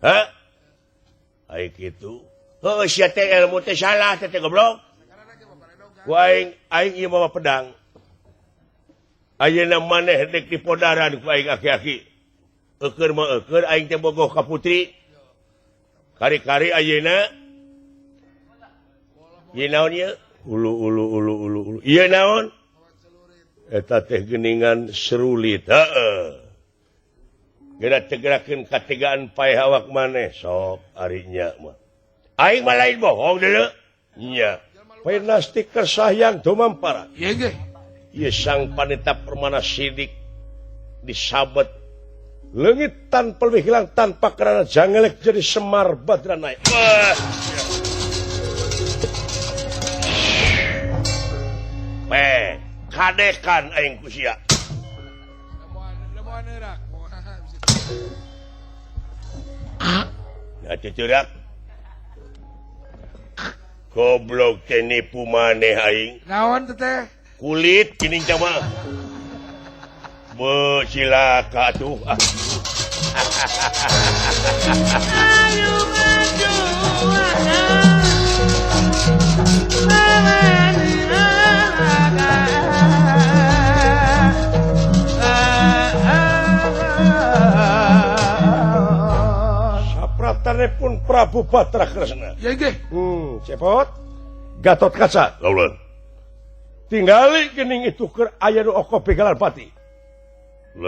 Ha? Ai kitu. Heuh sia teh ilmu teh salah teh goblok. Ku aing ieu bawa pedang. Ayeuna maneh dek dipodaran ku aing aki-aki. Eukeur mah eukeur aing teh bogoh ka putri. Kari-kari ayeuna ieu naon ieu? Ulu. Ieu naon? eta teh geningan serulit gerak-gerakeun kategaan pae awak maneh sok arinya mah aing mah lain bohong deuleu nya penasti kersayang tumampara Iya ge. ieu sang panita permana sidik disabet leungit tanpa lebih hilang tanpa kerana jangelek jadi Semar Badra naik. Wah. Kadekan aing kusia. Lemoan eurak. Ya cucurak. Goblok teh nipu maneh aing. Naon teh? Kulit gini mah. Be cilaka tuh. Ayo Sapratanepun Prabu Batra Kresna. Iya ge. Cepot. Gatot Kaca. Laulan. Tinggali gening itu keur aya nu oko pegalan pati.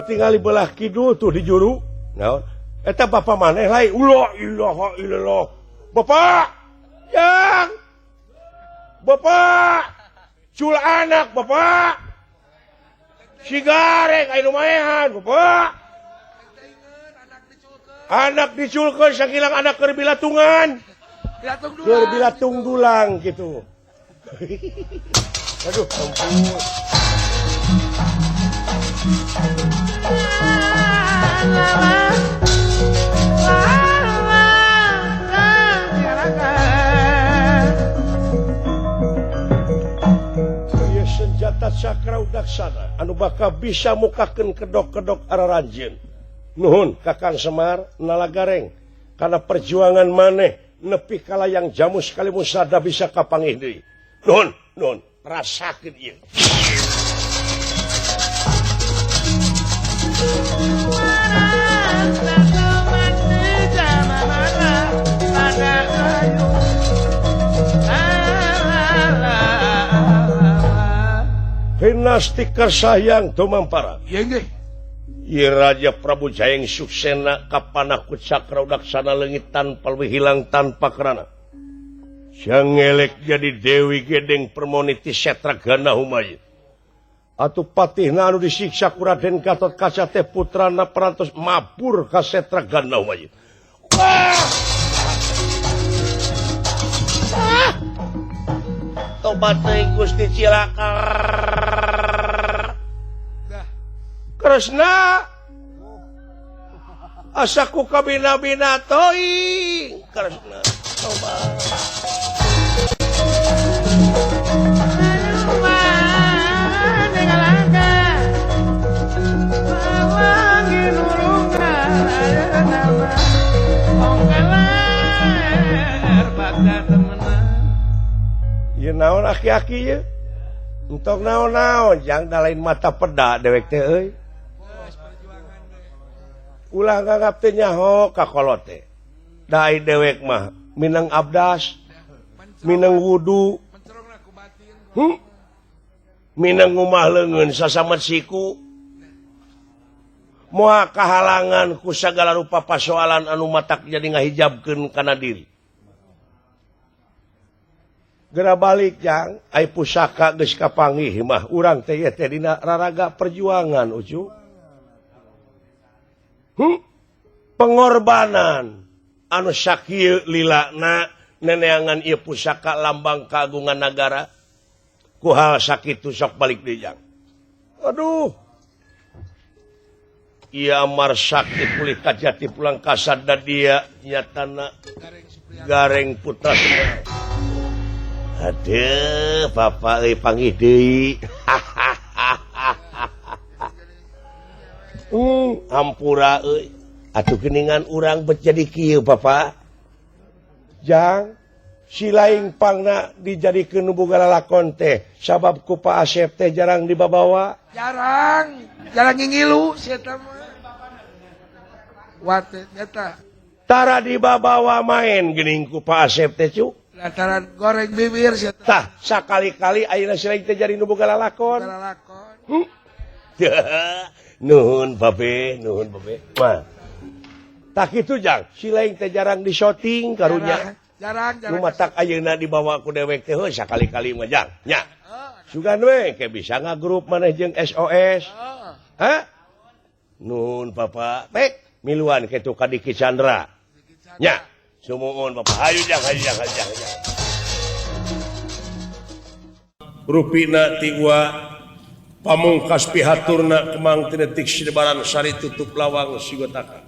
Tinggali belah kidul tuh di juru. Naon? Eta bapa maneh lain. La ilaha illallah. Bapak! Yang! Bapak! Cul anak, Bapak! Si gareng aya nu maehan, Bapak! Anak diculkeun sakilang anak keur bilatungan. Bilatung dulu. Keur bilatung dulang gitu. Aduh, ampun. Ieu senjata cakra udaksana anu bakal bisa mukakeun kedok-kedok araranjeun. Nuhun Kakang Semar nalagareng karena perjuangan maneh nepi kala yang jamu sekali musada bisa kapangih deui. Nuhun rasakeun ieu. Dinasti Kersayang tumampara. Iya ge. Ieu Raja Prabu Jayeng Suksena kapanah ku cakra udaksana leungit tanpa leuwih hilang tanpa kerana. Jangelek jadi Dewi Gedeng Permoniti Setragana Humayun. Atuh patihna anu disiksa ku Raden Gatot Kaca teh putrana perantos mabur ka Setragana Humayun. Tobat deui Gusti Cilaka. Kresna asaku kabina-bina toing Kresna tobat. Ieu naon aki-aki ye? Entok naon-naon jang da lain mata peda dewek teh euy. Ulah nganggap teh nyaho ka kolot teh. Da ai dewek mah minang abdas, minang wudu, minang ngumah leungeun sasamet siku. Moal kahalangan ku sagala rupa pasoalan anu matak jadi ngahijabkeun kana diri. Gera balik jang, ai pusaka geus kapanggih mah urang teh ieu teh dina raraga perjuangan ucu. Pengorbanan anu sakieu lilana neneangan ieu pusaka lambang kagungan nagara ku hal sakitu sok balik deui jang. Aduh. Ia amar sakti pulih kajati pulang kasad dan dia nyatana Gareng Putra Semar. Aduh, Bapak euy panggih deui. Ampura euy. Atuh geningan urang bet jadi kieu Bapak. Jang si laing pangna dijadikeun nu boga lalakon teh sabab ku Pak Asep teh jarang dibabawa. Jarang ngingilu si eta mah. Wate eta. Tara dibabawa main geuning ku Pak Asep teh cu. Lantaran goreng bibir si eta. Tah sakali-kali ayeuna si laing teh jadi nu boga lalakon. Lalakon. Nuhun babe tak itu jang silain teh jarang di syuting karunya Jarang. matak ayeuna dibawa ku dewek teh sakali-kali mah jang nya sugan we ke bisa ngagrup maneh jeung SOS nuhun papa tek miluan kitu ka Diki Chandra nya sumuhun papa hayu jang Rupina tiwa pamungkas pihaturna kemang tinetik sidebaran sari tutup lawang sigotaka